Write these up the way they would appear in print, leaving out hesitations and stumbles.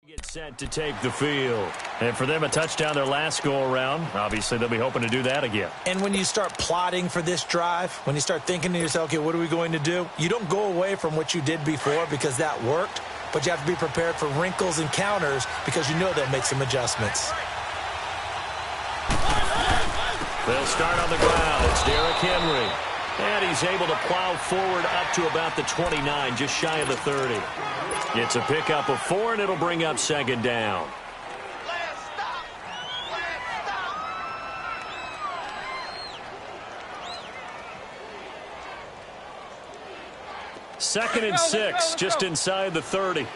Get set to take the field. And for them, a touchdown their last go-around. Obviously, they'll be hoping to do that again. And when you start plotting for this drive, when you start thinking to yourself, okay, what are we going to do? You don't go away from what you did before because that worked, but you have to be prepared for wrinkles and counters because you know they'll make some adjustments. They'll start on the ground. It's Derrick Henry. And he's able to plow forward up to about the 29, just shy of the 30. It's a pickup of 4, and it'll bring up second down. Second and 6, just inside the 30.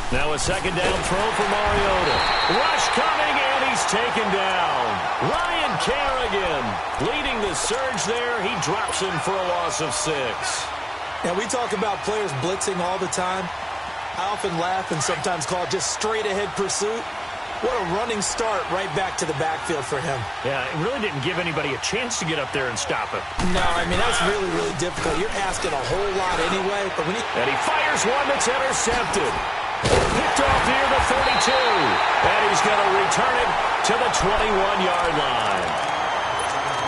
Now a second down throw for Mariota. Rush coming, and he's taken down. Ryan Kerrigan leading the surge there. He drops him for a loss of 6. Now, we talk about players blitzing all the time. I often laugh and sometimes call it just straight-ahead pursuit. What a running start right back to the backfield for him. Yeah, it really didn't give anybody a chance to get up there and stop him. No, I mean, that's really, really difficult. You're asking a whole lot anyway. But when and he fires one that's intercepted. Picked off here, the 32. And he's going to return it to the 21-yard line.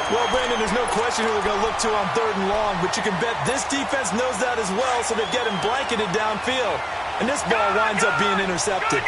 Well, Brandon, there's no question who they're going to look to on 3rd and long, but you can bet this defense knows that as well, so they get him blanketed downfield. And this ball winds up being intercepted.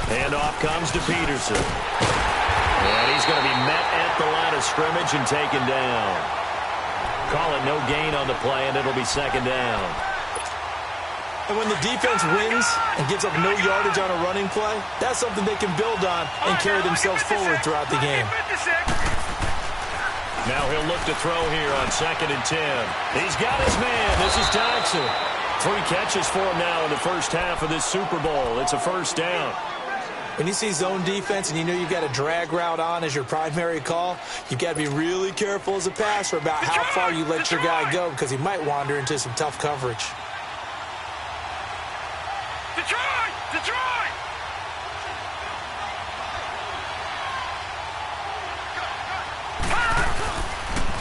Handoff comes to Peterson. And he's going to be met at the line of scrimmage and taken down. Call it no gain on the play, and it'll be second down. And when the defense wins and gives up no yardage on a running play, that's something they can build on and carry themselves forward throughout the game. Now he'll look to throw here on 2nd and 10. He's got his man. This is Dodson. 3 catches for him now in the first half of this Super Bowl. It's a first down. When you see zone defense and you know you've got a drag route on as your primary call, you've got to be really careful as a passer about how far you let your guy go because he might wander into some tough coverage. Detroit!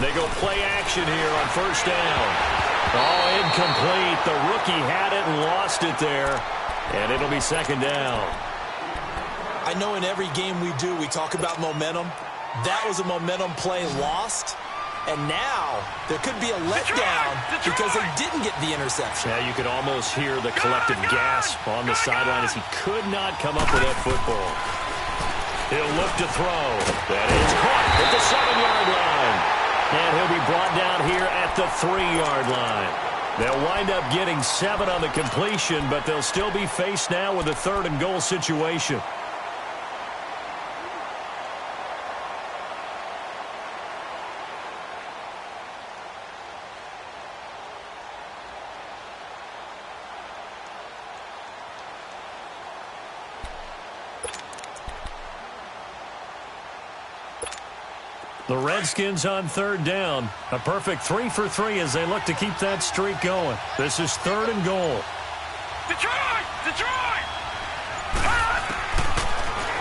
They go play action here on first down. Oh, incomplete. The rookie had it and lost it there. And it'll be second down. I know in every game we do, we talk about momentum. That was a momentum play lost. And now there could be a letdown because they didn't get the interception. Yeah, you could almost hear the collective gasp on the sideline as he could not come up with that football. He'll look to throw. That is caught at the 7-yard line. And he'll be brought down here at the 3-yard line. They'll wind up getting 7 on the completion, but they'll still be faced now with a 3rd and goal situation. The Redskins on 3rd down. A perfect 3 for 3 as they look to keep that streak going. This is 3rd and goal. Detroit!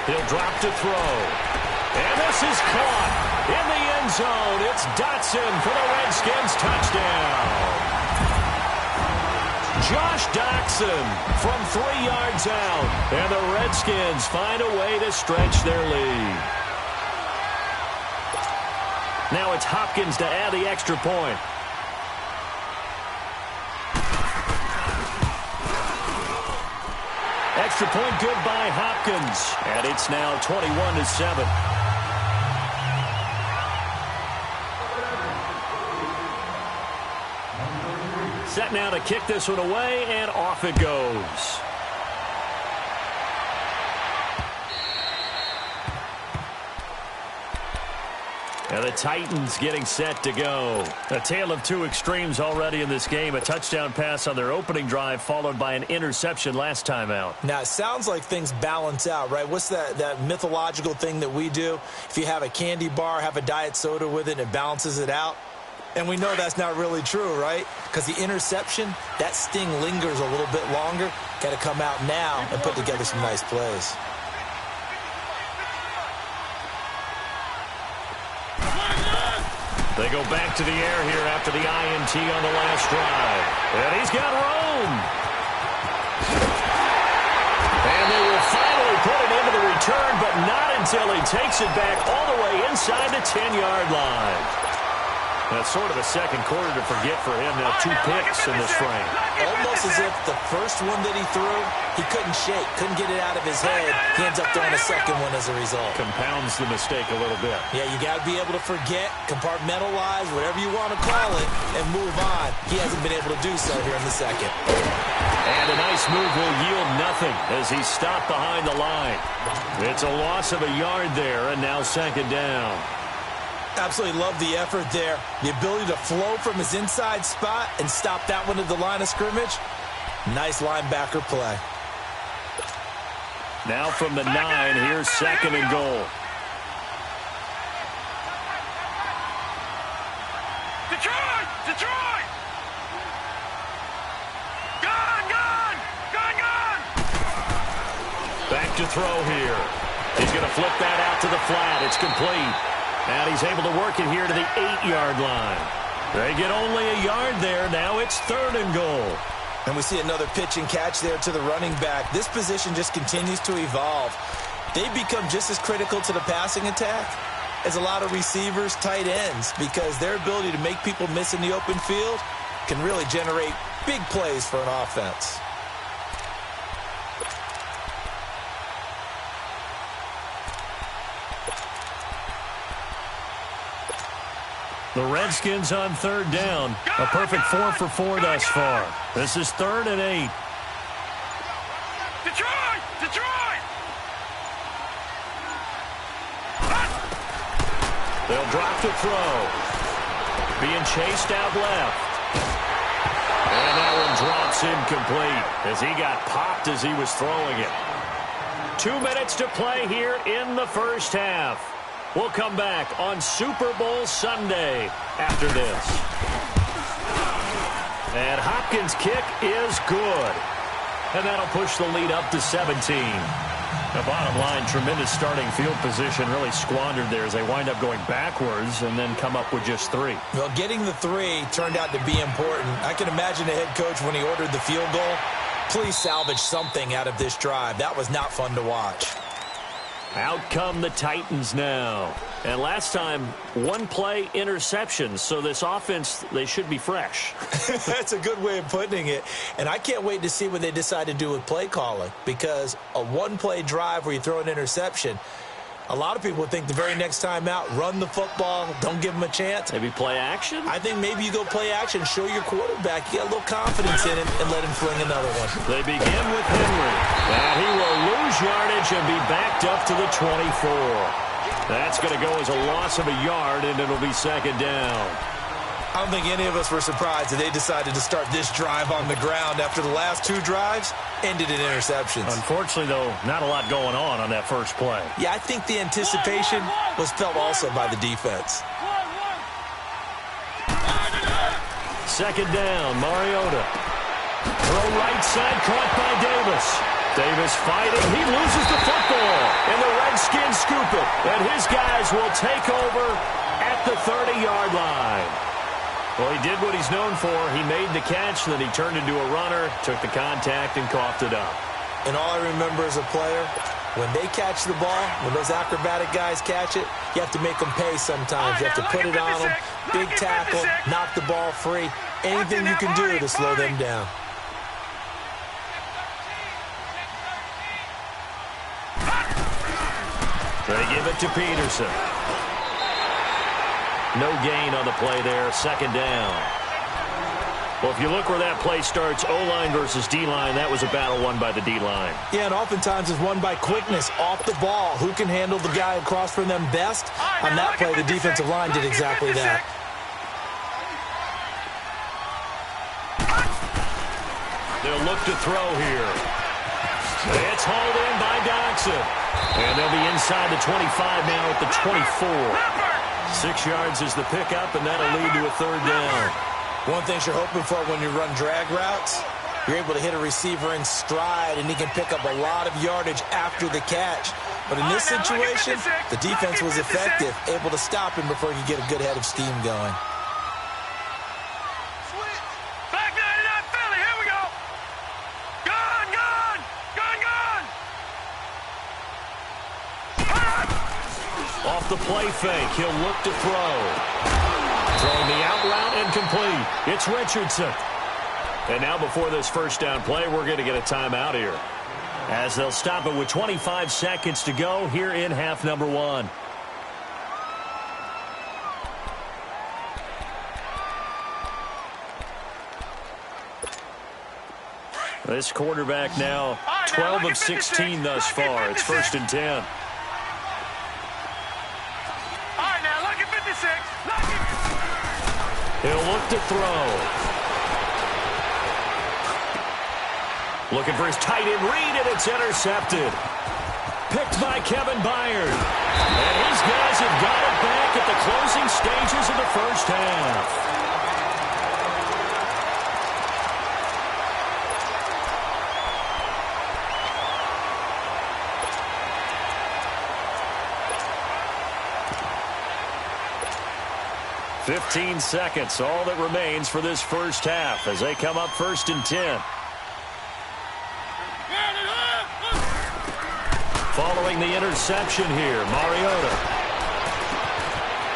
He'll drop to throw. And this is caught in the end zone. It's Dotson for the Redskins touchdown. Josh Dotson from 3 yards out. And the Redskins find a way to stretch their lead. Now it's Hopkins to add the extra point. Extra point good by Hopkins. And it's now 21-7. Set now to kick this one away, and off it goes. And the Titans getting set to go. A tale of two extremes already in this game. A touchdown pass on their opening drive followed by an interception last time out. Now, it sounds like things balance out, right? What's that mythological thing that we do? If you have a candy bar, have a diet soda with it, and it balances it out. And we know that's not really true, right? Because the interception, that sting lingers a little bit longer. Got to come out now and put together some nice plays. They go back to the air here after the INT on the last drive. And he's got room. And they will finally put it into the return, but not until he takes it back all the way inside the 10-yard line. That's sort of a second quarter to forget for him. Now 2 picks in this frame. Almost as if the first one that he threw, he couldn't shake, couldn't get it out of his head. He ends up throwing a second one as a result. Compounds the mistake a little bit. Yeah, you got to be able to forget, compartmentalize, whatever you want to call it, and move on. He hasn't been able to do so here in the second. And a nice move will yield nothing as he's stopped behind the line. It's a loss of a yard there, and now second down. Absolutely love the effort there. The ability to flow from his inside spot and stop that one at the line of scrimmage. Nice linebacker play. Now from the 9, here's second and goal. Detroit! Detroit! Gone! Back to throw here. He's going to flip that out to the flat. It's complete. And he's able to work it here to the 8-yard line. They get only a yard there. Now it's third and goal. And we see another pitch and catch there to the running back. This position just continues to evolve. They become just as critical to the passing attack as a lot of receivers, tight ends, because their ability to make people miss in the open field can really generate big plays for an offense. The Redskins on third down. A perfect 4 for 4 thus far. This is 3rd and 8. Detroit! Detroit! They'll drop to throw. Being chased out left. And that one drops incomplete as he got popped as he was throwing it. 2 minutes to play here in the first half. We'll come back on Super Bowl Sunday after this. And Hopkins' kick is good. And that'll push the lead up to 17. The bottom line, tremendous starting field position, really squandered there as they wind up going backwards and then come up with just 3. Well, getting the 3 turned out to be important. I can imagine the head coach when he ordered the field goal. Please salvage something out of this drive. That was not fun to watch. Out come the Titans now. And last time, 1-play interception. So this offense, they should be fresh. That's a good way of putting it. And I can't wait to see what they decide to do with play calling. Because a 1-play drive where you throw an interception, a lot of people think the very next time out, run the football, don't give them a chance. Maybe play action? I think maybe you go play action, show your quarterback. You got a little confidence in him and let him fling another one. They begin with Henry. And he will lose yardage and be backed up to the 24. That's going to go as a loss of a yard, and it'll be second down. I don't think any of us were surprised that they decided to start this drive on the ground after the last 2 drives ended in interceptions. Unfortunately, though, not a lot going on that first play. Yeah, I think the anticipation was felt also by the defense. Second down, Mariota. Throw right side, caught by Davis. Davis fighting. He loses the football. And the Redskins scoop it. And his guys will take over at the 30-yard line. Well, he did what he's known for. He made the catch, then he turned into a runner, took the contact, and coughed it up. And all I remember as a player, when they catch the ball, when those acrobatic guys catch it, you have to make them pay sometimes. You have to put it on them, big tackle, knock the ball free, anything you can do to slow them down. They give it to Peterson. No gain on the play there, second down. Well, if you look where that play starts, O-line versus D-line, that was a battle won by the D-line. Yeah, and oftentimes it's won by quickness, off the ball. Who can handle the guy across from them best? On that play, the defensive line did exactly that. They'll look to throw here. It's hauled in by Dodson. And they'll be inside the 25 now at the 24. 6 yards is the pickup, and that'll lead to a third down. One thing you're hoping for when you run drag routes, you're able to hit a receiver in stride, and he can pick up a lot of yardage after the catch. But in this situation, the defense was effective, able to stop him before he could get a good head of steam going. Back 99 Philly, here we go. Gone, gone, gone, gone. Off the play fake, he'll look to throw. Throwing the out route incomplete. It's Richardson. And now before this first down play, we're going to get a timeout here, as they'll stop it with 25 seconds to go here in half number 1. This quarterback now 12 of 16 thus far. It's 1st and 10. All right, now look at 56. He'll look to throw. Looking for his tight end read, and it's intercepted. Picked by Kevin Byard. And his guys have got it back at the closing stages of the first half. "15 seconds, all that remains for this first half as they come up 1st and 10. Following the interception here, Mariota.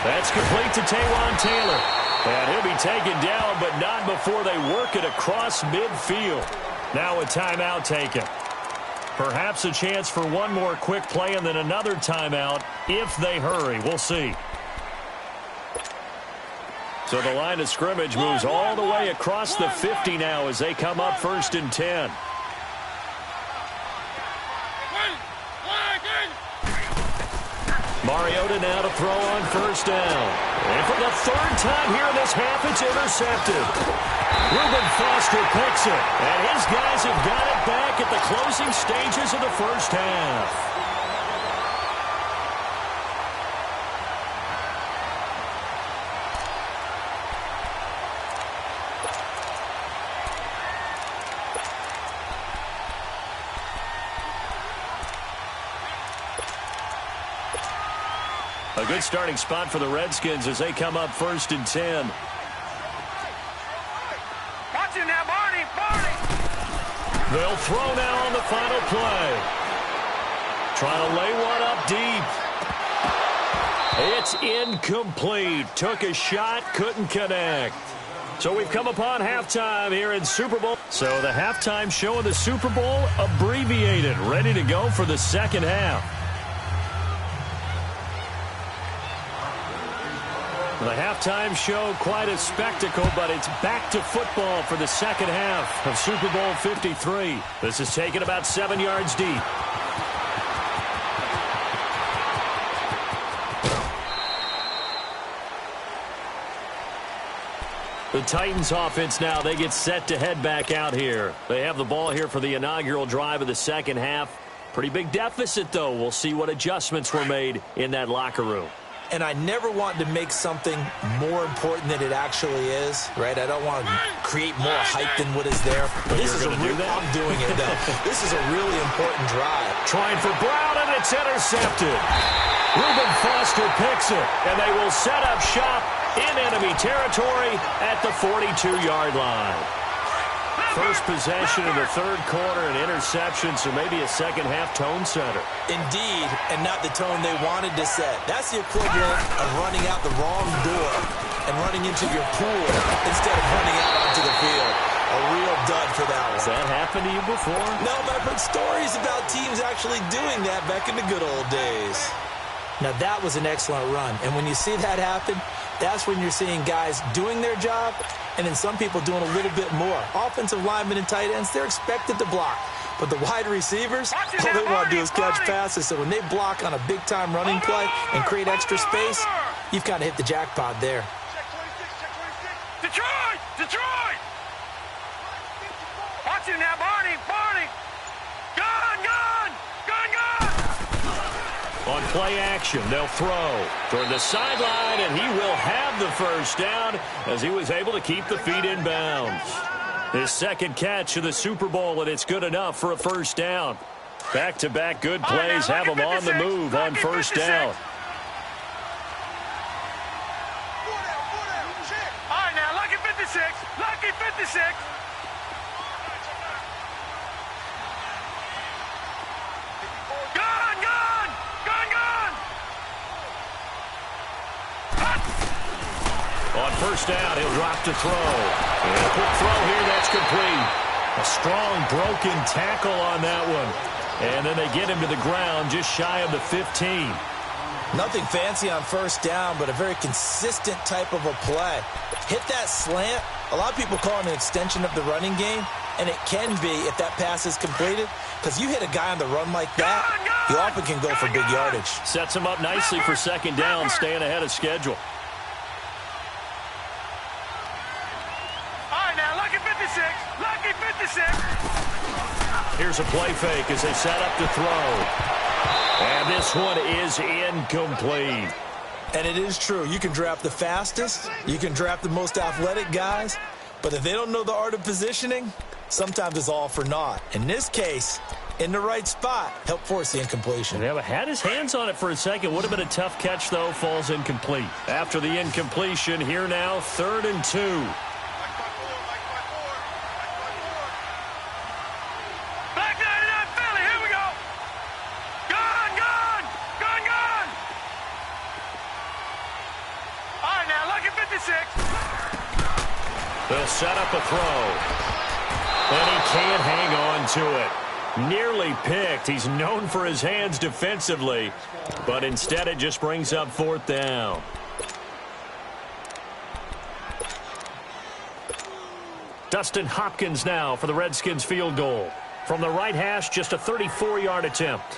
That's complete to Taywan Taylor. And he'll be taken down, but not before they work it across midfield. Now a timeout taken. Perhaps a chance for one more quick play and then another timeout if they hurry. We'll see. So the line of scrimmage moves all the way across the 50 now as they come up 1st and 10. Mariota now to throw on 1st down. And for the 3rd time here in this half, it's intercepted. Reuben Foster picks it. And his guys have got it back at the closing stages of the first half. A good starting spot for the Redskins as they come up 1st and 10. Watch it now, Barney, Barney. They'll throw now on the final play. Trying to lay one up deep. It's incomplete. Took a shot, couldn't connect. So we've come upon halftime here in Super Bowl. So the halftime show of the Super Bowl abbreviated, ready to go for the second half. The halftime show, quite a spectacle, but it's back to football for the second half of Super Bowl 53. This is taken about 7 yards deep. The Titans offense now, they get set to head back out here. They have the ball here for the inaugural drive of the second half. Pretty big deficit, though. We'll see what adjustments were made in that locker room. And I never want to make something more important than it actually is, right? I don't want to create more hype than what is there. But this is I'm doing it, though. This is a really important drive. Trying for Brown, and it's intercepted. Reuben Foster picks it, and they will set up shop in enemy territory at the 42-yard line. First possession in the third quarter, an interception, so maybe a second-half tone setter. Indeed, and not the tone they wanted to set. That's the equivalent of running out the wrong door and running into your pool instead of running out onto the field. A real dud for that one. Has that happened to you before? No, but I've heard stories about teams actually doing that back in the good old days. Now, that was an excellent run, and when you see that happen, That's when you're seeing guys doing their job and then some people doing a little bit more. Offensive linemen and tight ends, they're expected to block. But the wide receivers, all they want to do is catch passes. So when they block on a big-time running play and create extra space, you've kind of hit the jackpot there. Detroit! Detroit! Watch him now, Barney! Barney! Gun! Gun! Gun! Gun! On play action, they'll throw toward the sideline, and he will have the first down as he was able to keep the feet in bounds. His second catch of the Super Bowl, and it's good enough for a first down. Back-to-back good plays have him on the move on first down. All right, now, lucky 56. Lucky 56. Gun! Gun! Gun! Gun! On first down, he'll drop to throw. And a quick throw here, that's complete. A strong broken tackle on that one. And then they get him to the ground just shy of the 15. Nothing fancy on first down, but a very consistent type of a play. Hit that slant. A lot of people call it an extension of the running game, and it can be if that pass is completed, because you hit a guy on the run like that, you often can go for big yardage. Sets him up nicely for second down, staying ahead of schedule. All right, now, lucky 56. Lucky 56. Here's a play fake as they set up to throw. And this one is incomplete. And it is true. You can draft the fastest. You can draft the most athletic guys. But if they don't know the art of positioning, sometimes it's all for naught. In this case, in the right spot, help force the incompletion. Yeah, had his hands on it for a second. Would have been a tough catch, though. Falls incomplete. After the incompletion, here now, 3rd and 2. They'll set up a throw. And he can't hang on to it. Nearly picked. He's known for his hands defensively, but instead it just brings up 4th down. Dustin Hopkins now for the Redskins field goal. From the right hash, just a 34-yard attempt.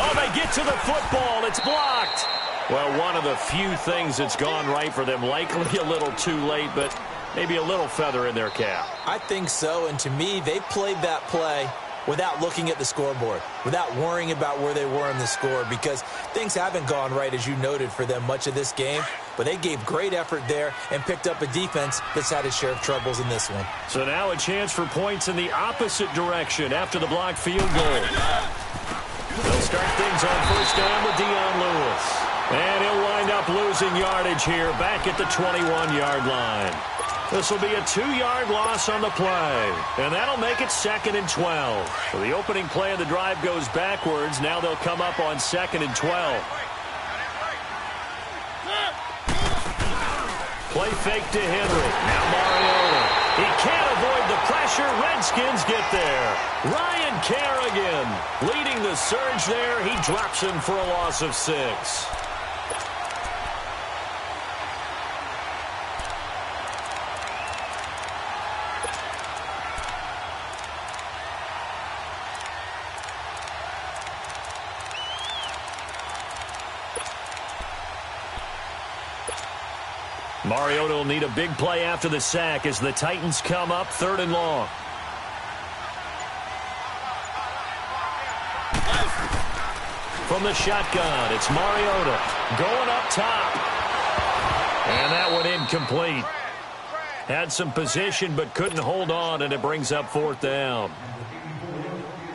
Oh, they get to the football. It's blocked. Well, one of the few things that's gone right for them. Likely a little too late, but maybe a little feather in their cap. I think so, and to me, they played that play without looking at the scoreboard, without worrying about where they were in the score, because things haven't gone right, as you noted, for them much of this game. But they gave great effort there and picked up a defense that's had its share of troubles in this one. So now a chance for points in the opposite direction after the blocked field goal. They'll start things on first down with Dion Lewis. And he'll wind up losing yardage here back at the 21-yard line. This will be a 2-yard loss on the play. And that'll make it 2nd and 12. So the opening play of the drive goes backwards. Now they'll come up on 2nd and 12. Play fake to Henry. Now Mariota. He can't avoid the pressure. Redskins get there. Ryan Kerrigan leading the surge there. He drops him for a loss of 6. Mariota will need a big play after the sack as the Titans come up 3rd and long. From the shotgun, it's Mariota going up top. And that one incomplete. Had some position but couldn't hold on, and it brings up 4th down.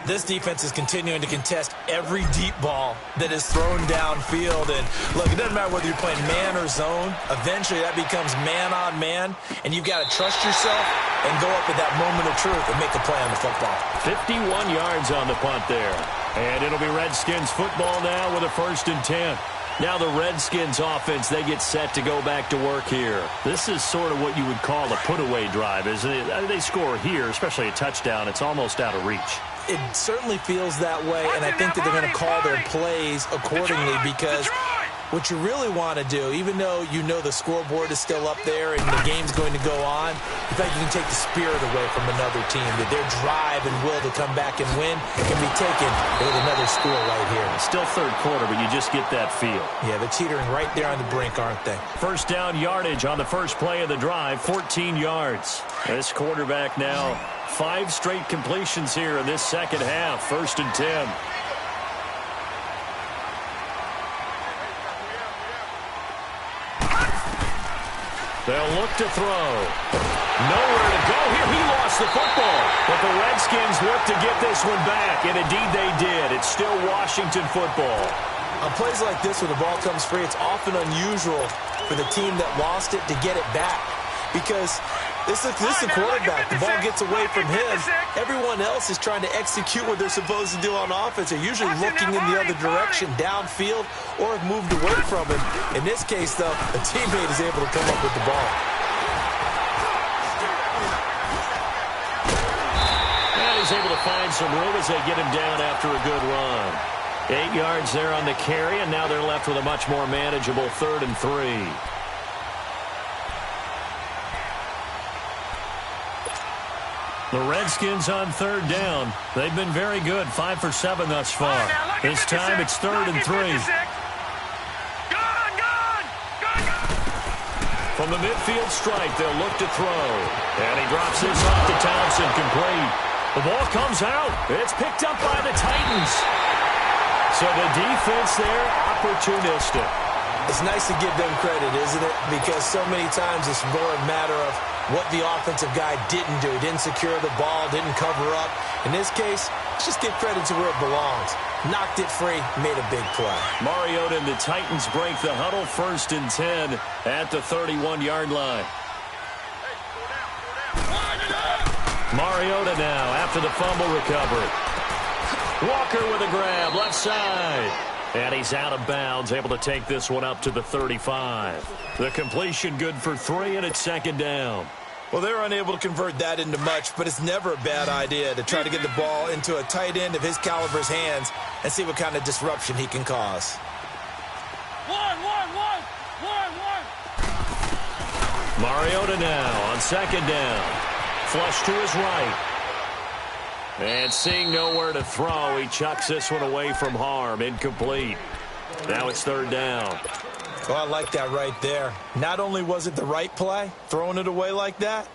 This defense is continuing to contest every deep ball that is thrown downfield. And, look, it doesn't matter whether you're playing man or zone. Eventually, that becomes man-on-man, and you've got to trust yourself and go up at that moment of truth and make a play on the football. 51 yards on the punt there. And it'll be Redskins football now with a 1st and 10. Now the Redskins offense, they get set to go back to work here. This is sort of what you would call a put-away drive, isn't it? They score here, especially a touchdown. It's almost out of reach. It certainly feels that way, and I think that they're going to call their plays accordingly because what you really want to do, even though you know the scoreboard is still up there and the game's going to go on, in fact, you can take the spirit away from another team, that their drive and will to come back and win can be taken with another score right here. Still third quarter, but you just get that feel. Yeah, they're teetering right there on the brink, aren't they? First down yardage on the first play of the drive, 14 yards. This quarterback now 5 straight completions here in this second half, 1st and 10. They'll look to throw. Nowhere to go here. He lost the football. But the Redskins look to get this one back, and indeed they did. It's still Washington football. On plays like this, when the ball comes free, it's often unusual for the team that lost it to get it back. Because this is the quarterback. The ball gets away from him. Everyone else is trying to execute what they're supposed to do on offense. They're usually looking in the other direction, downfield, or have moved away from him. In this case, though, a teammate is able to come up with the ball. And he's able to find some room as they get him down after a good run. 8 yards there on the carry, and now they're left with a much more manageable 3rd and 3. The Redskins on 3rd down. They've been very good, 5 for 7 thus far. This time it's 3rd and 3. From the midfield stripe, they'll look to throw. And he drops this off to Townsend, complete. The ball comes out. It's picked up by the Titans. So the defense there, opportunistic. It's nice to give them credit, isn't it? Because so many times it's more a matter of what the offensive guy didn't do. He didn't secure the ball, didn't cover up. In this case, let's just give credit to where it belongs. Knocked it free, made a big play. Mariota and the Titans break the huddle, 1st and 10 at the 31-yard line. Mariota now after the fumble recovery. Walker with a grab, left side. And he's out of bounds, able to take this one up to the 35. The completion good for 3, and it's 2nd down. Well, they're unable to convert that into much, but it's never a bad idea to try to get the ball into a tight end of his caliber's hands and see what kind of disruption he can cause. Mariota now on 2nd down. Flush to his right. And seeing nowhere to throw, he chucks this one away from harm. Incomplete. Now it's 3rd down. Oh, I like that right there. Not only was it the right play, throwing it away like that,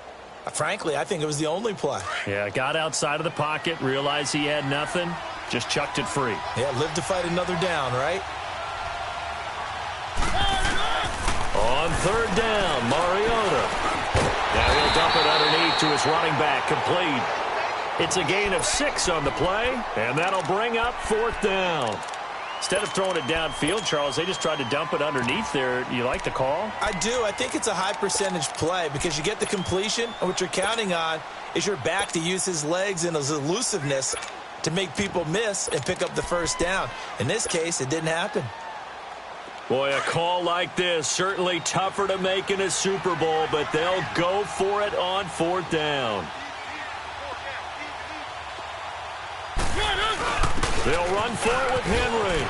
frankly, I think it was the only play. Yeah, got outside of the pocket, realized he had nothing, just chucked it free. Yeah, live to fight another down, right? On 3rd down, Mariota. Now he'll dump it underneath to his running back, complete. It's a gain of 6 on the play, and that'll bring up 4th down. Instead of throwing it downfield, Charles, they just tried to dump it underneath there. You like the call? I do. I think it's a high-percentage play because you get the completion, and what you're counting on is your back to use his legs and his elusiveness to make people miss and pick up the 1st down. In this case, it didn't happen. Boy, a call like this, certainly tougher to make in a Super Bowl, but they'll go for it on 4th down. They'll run for it with Henry.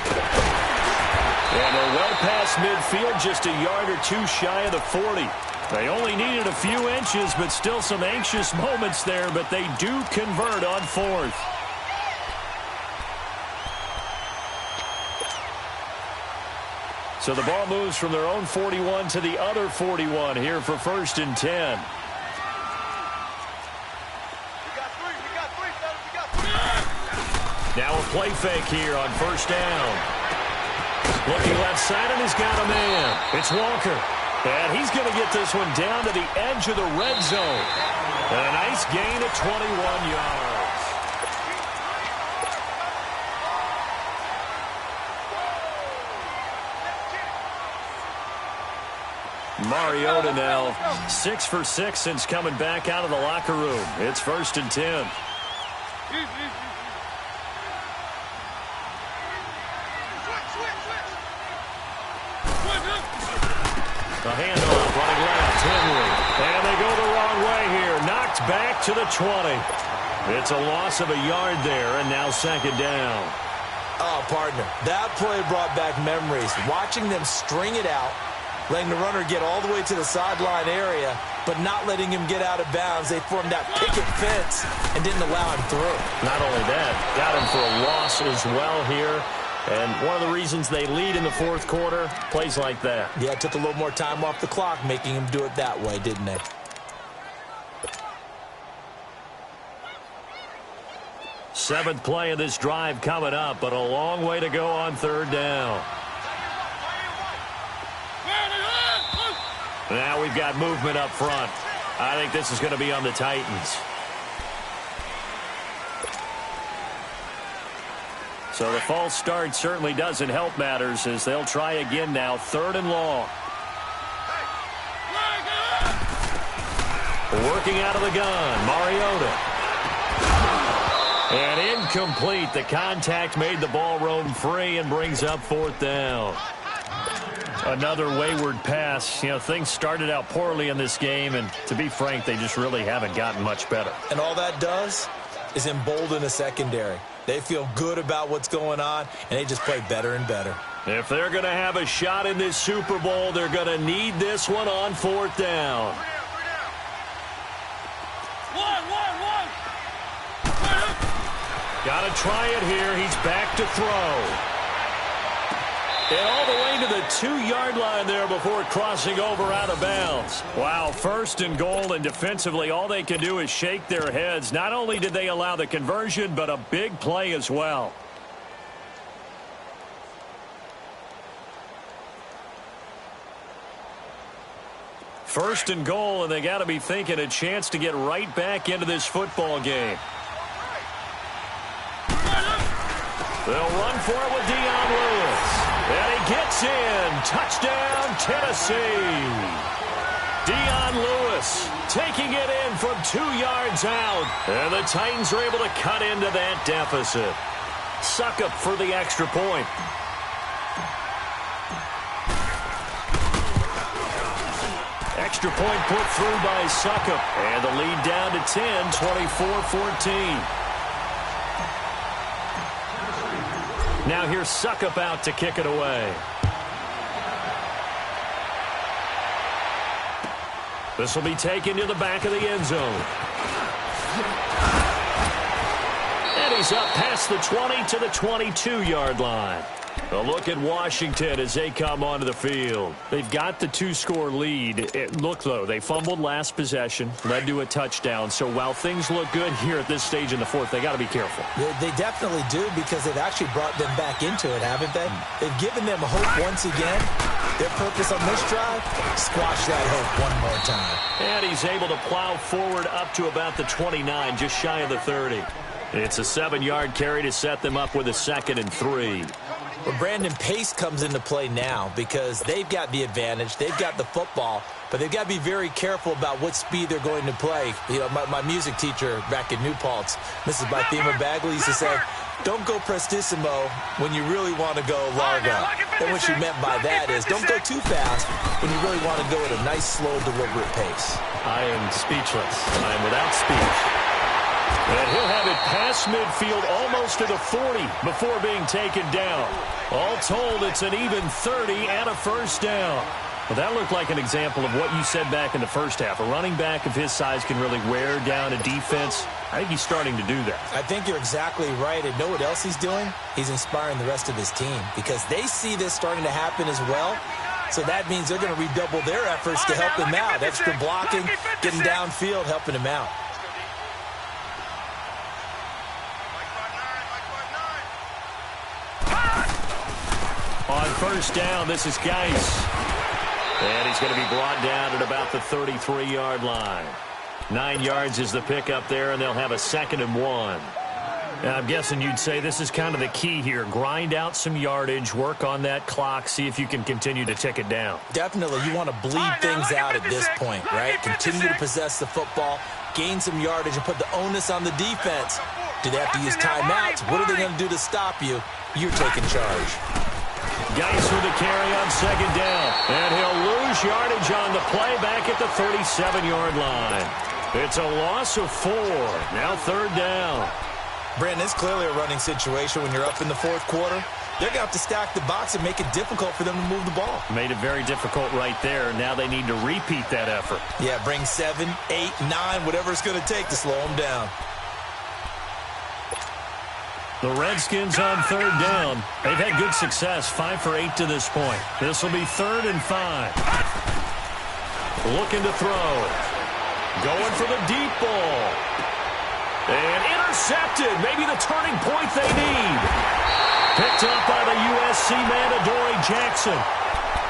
And they're well past midfield, just a yard or 2 shy of the 40. They only needed a few inches, but still some anxious moments there, but they do convert on 4th. So the ball moves from their own 41 to the other 41 here for 1st and 10. Now a play fake here on 1st down. Looking left side, and he's got a man. It's Walker. And he's going to get this one down to the edge of the red zone. And a nice gain of 21 yards. Mariota now 6 for 6 since coming back out of the locker room. It's 1st and 10. The handoff, running left, Henry. And they go the wrong way here. Knocked back to the 20. It's a loss of a yard there, and now 2nd down. Oh, partner, that play brought back memories. Watching them string it out, letting the runner get all the way to the sideline area, but not letting him get out of bounds. They formed that picket fence and didn't allow him through. Not only that, got him for a loss as well here. And one of the reasons they lead in the fourth quarter, plays like that. Yeah, it took a little more time off the clock, making him do it that way, didn't they? Seventh play of this drive coming up, but a long way to go on third down. Now we've got movement up front. I think this is going to be on the Titans. So the false start certainly doesn't help matters as they'll try again now, third and long. Working out of the gun, Mariota. And incomplete. The contact made the ball roam free and brings up fourth down. Another wayward pass. You know, things started out poorly in this game, and to be frank, they just really haven't gotten much better. And all that does is embolden the secondary. They feel good about what's going on, and they just play better and better. If they're going to have a shot in this Super Bowl, they're going to need this one on fourth down. Got to try it here. He's back to throw. And all the way to the 2-yard line there before crossing over out of bounds. Wow, first and goal, and defensively all they can do is shake their heads. Not only did they allow the conversion, but a big play as well. First and goal, and they got to be thinking a chance to get right back into this football game. They'll run for it with Dion Lewis. And he gets in. Touchdown, Tennessee. Dion Lewis taking it in from 2 yards out. And the Titans are able to cut into that deficit. Suckup for the extra point. Extra point put through by Suckup. And the lead down to 10, 24-14. Now here's Suckup out to kick it away. This will be taken to the back of the end zone. And he's up past the 20 to the 22-yard line. A look at Washington as they come onto the field. They've got the 2-score lead. Look, though, they fumbled last possession, led to a touchdown. So while things look good here at this stage in the fourth, they got to be careful. They definitely do, because they've actually brought them back into it, haven't they? They've given them hope once again. Their purpose on this drive, squash that hope one more time. And he's able to plow forward up to about the 29, just shy of the 30. It's a 7-yard carry to set them up with a 2nd and 3. Well, Brandon, pace comes into play now because they've got the advantage. They've got the football, but they've got to be very careful about what speed they're going to play. You know, my music teacher back in New Paltz, Mrs. Bythema Bagley, used to say, don't go prestissimo when you really want to go largo. And what she meant by that is don't go too fast when you really want to go at a nice, slow, deliberate pace. I am speechless. I am without speech. And he'll have it past midfield almost to the 40 before being taken down. All told, it's an even 30 and a first down. Well, that looked like an example of what you said back in the first half. A running back of his size can really wear down a defense. I think he's starting to do that. I think you're exactly right. And know what else he's doing? He's inspiring the rest of his team because they see this starting to happen as well. So that means they're going to redouble their efforts to help him out. Extra blocking, getting downfield, helping him out. On first down, this is Geis. And he's going to be brought down at about the 33-yard line. 9 yards is the pickup there, and they'll have a 2nd and 1. And I'm guessing you'd say this is kind of the key here. Grind out some yardage, work on that clock, see if you can continue to tick it down. Definitely. You want to bleed things out at this point, right? Continue to possess the football, gain some yardage, and put the onus on the defense. Do they have to use timeouts? What are they going to do to stop you? You're taking charge. Geis with the carry on 2nd down. And he'll lose yardage on the play back at the 37-yard line. It's a loss of 4. Now 3rd down. Brandon, it's clearly a running situation when you're up in the fourth quarter. They're going to have to stack the box and make it difficult for them to move the ball. Made it very difficult right there. Now they need to repeat that effort. Yeah, bring 7, 8, 9, whatever it's going to take to slow them down. The Redskins on third down. They've had good success, 5 for 8 to this point. This will be 3rd and 5. Looking to throw. Going for the deep ball. And intercepted. Maybe the turning point they need. Picked up by the USC man, Adoree Jackson.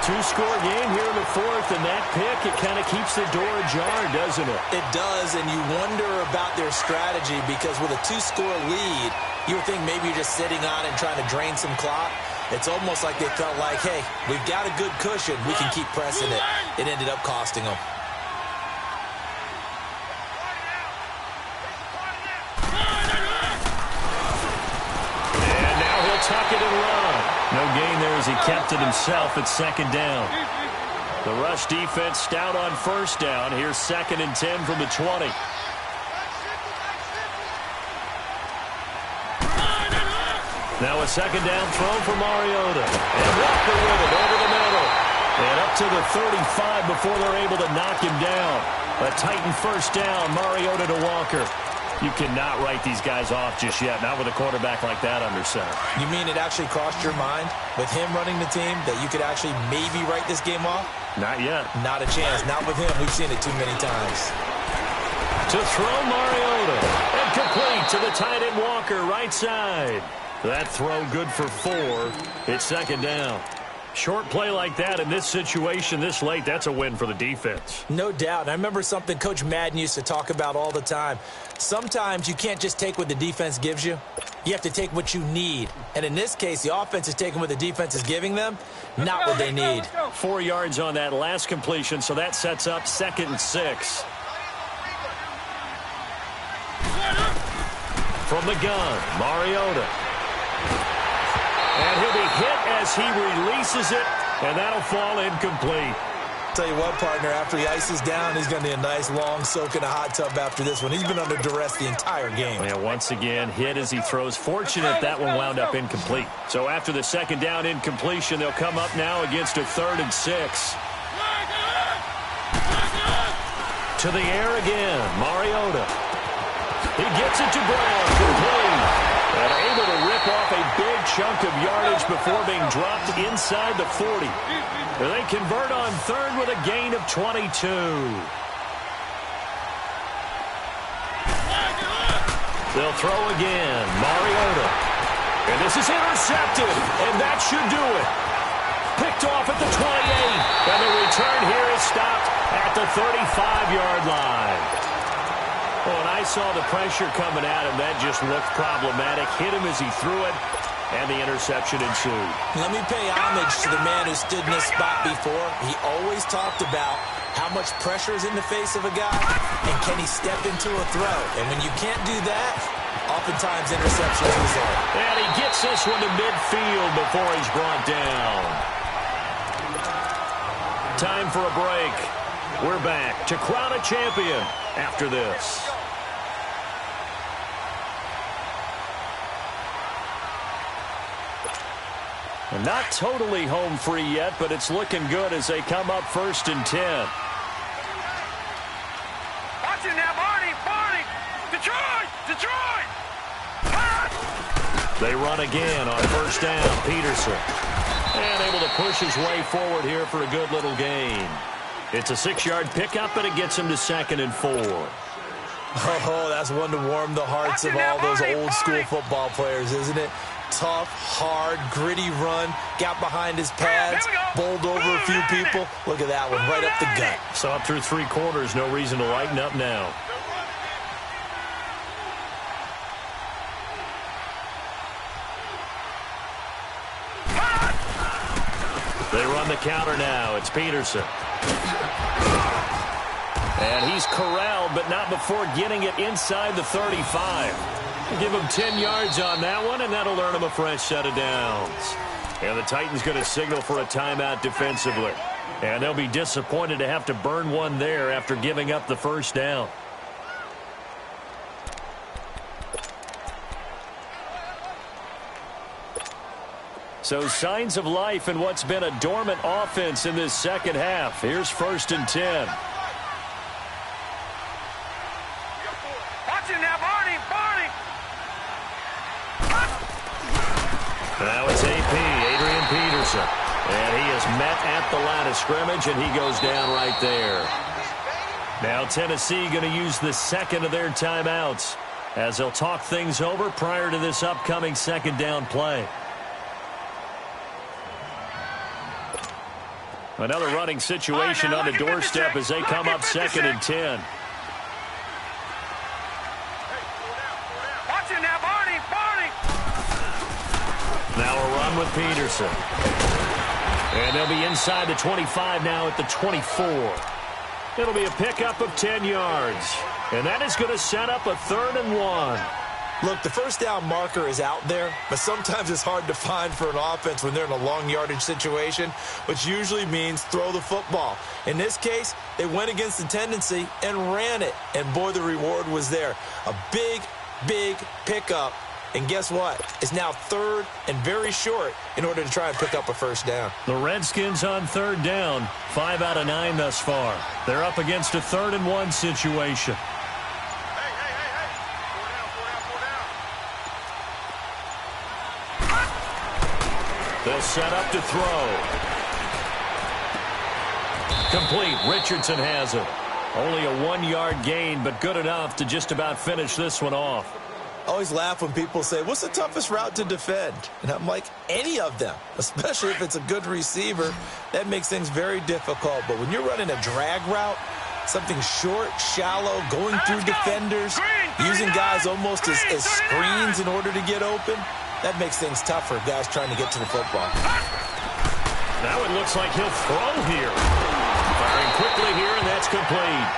2-score game here in the fourth, and that pick, it kind of keeps the door ajar, doesn't it? It does, and you wonder about their strategy because with a 2-score lead, you would think maybe you're just sitting on and trying to drain some clock. It's almost like they felt like, hey, we've got a good cushion. We can keep pressing it. It ended up costing them. Tuck it and run. No gain there as he kept it himself at 2nd down. The rush defense stout on 1st down. Here's 2nd and 10 from the 20. Now a 2nd down throw for Mariota. And Walker with it over the middle. And up to the 35 before they're able to knock him down. A Titan 1st down. Mariota to Walker. You cannot write these guys off just yet, not with a quarterback like that under center. You mean it actually crossed your mind with him running the team that you could actually maybe write this game off? Not yet. Not a chance. Not with him. We've seen it too many times. To throw Mariota. And complete to the tight end Walker, right side. That throw good for 4. It's 2nd down. Short play like that in this situation this late, that's a win for the defense. No doubt. And I remember something Coach Madden used to talk about all the time. Sometimes you can't just take what the defense gives you. You have to take what you need. And in this case, the offense is taking what the defense is giving them, not what they need. 4 yards on that last completion, so that sets up 2nd and 6. From the gun, Mariota. And he'll be hit as he releases it, and that'll fall incomplete. Tell you what, partner, after he ices down, he's going to need a nice long soak in a hot tub after this one. He's been under duress the entire game. And once again, hit as he throws. Fortunate that one wound up incomplete. So after the 2nd down incompletion, they'll come up now against a 3rd and 6. To the air again, Mariota. He gets it to Brown, complete. And able to rip off a big chunk of yardage before being dropped inside the 40. They convert on 3rd with a gain of 22. They'll throw again. Mariota. And this is intercepted. And that should do it. Picked off at the 28. And the return here is stopped at the 35-yard line. Oh, and I saw the pressure coming at him. That just looked problematic. Hit him as he threw it, and the interception ensued. Let me pay homage to the man who stood in this spot before. He always talked about how much pressure is in the face of a guy, and can he step into a throw. And when you can't do that, oftentimes interceptions result. And he gets this one to midfield before he's brought down. Time for a break. We're back to crown a champion after this. And not totally home free yet, but it's looking good as they come up 1st and 10. Watch it now, Barney! Detroit! They run again on 1st down, Peterson. And able to push his way forward here for a good little gain. It's a 6-yard pickup, and it gets him to 2nd and 4. Oh, that's one to warm the hearts of all those old-school football players, isn't it? Tough, hard, gritty run. Got behind his pads, bowled over a few people. Look at that one, right up the gut. Saw it through 3 quarters. No reason to lighten up now. They run the counter now. It's Peterson. And he's corralled, but not before getting it inside the 35. Give him 10 yards on that one, and that'll earn him a fresh set of downs. And the Titans going to signal for a timeout defensively. And they'll be disappointed to have to burn one there after giving up the 1st down. So signs of life in what's been a dormant offense in this second half. Here's 1st and 10. Watch him now, Barney, Barney. Now it's AP, Adrian Peterson. And he is met at the line of scrimmage, and he goes down right there. Now Tennessee going to use the second of their timeouts as they'll talk things over prior to this upcoming second down play. Another running situation on the doorstep as they come up 2nd and 10. Watch him now, Barney, Barney. Now a run with Peterson. And they'll be inside the 25 now at the 24. It'll be a pickup of 10 yards. And that is going to set up a 3rd and 1. Look, the first down marker is out there, but sometimes it's hard to find for an offense when they're in a long yardage situation, which usually means throw the football. In this case, they went against the tendency and ran it, and boy, the reward was there. A big, big pickup, and guess what? It's now 3rd and very short in order to try and pick up a first down. The Redskins on 3rd down, 5 out of 9 thus far. They're up against a 3rd and 1 situation. They'll set up to throw. Complete. Richardson has it. Only a 1-yard gain, but good enough to just about finish this one off. I always laugh when people say, what's the toughest route to defend? And I'm like, any of them, especially if it's a good receiver. That makes things very difficult. But when you're running a drag route, something short, shallow, going through defenders, using guys almost as screens in order to get open, that makes things tough for guys trying to get to the football. Now it looks like he'll throw here. Firing quickly here, and that's complete.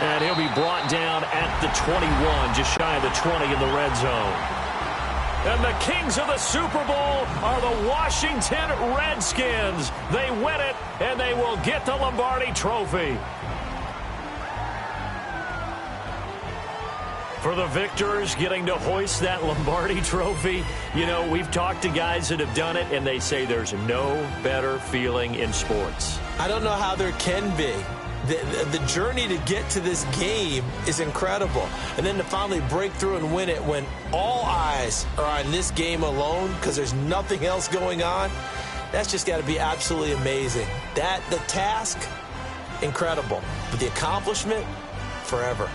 And he'll be brought down at the 21, just shy of the 20 in the red zone. And the kings of the Super Bowl are the Washington Redskins. They win it, and they will get the Lombardi Trophy. For the victors getting to hoist that Lombardi Trophy, you know, we've talked to guys that have done it, and they say there's no better feeling in sports. I don't know how there can be. The journey to get to this game is incredible. And then to finally break through and win it when all eyes are on this game alone because there's nothing else going on, that's just got to be absolutely amazing. The task, incredible. But the accomplishment, forever.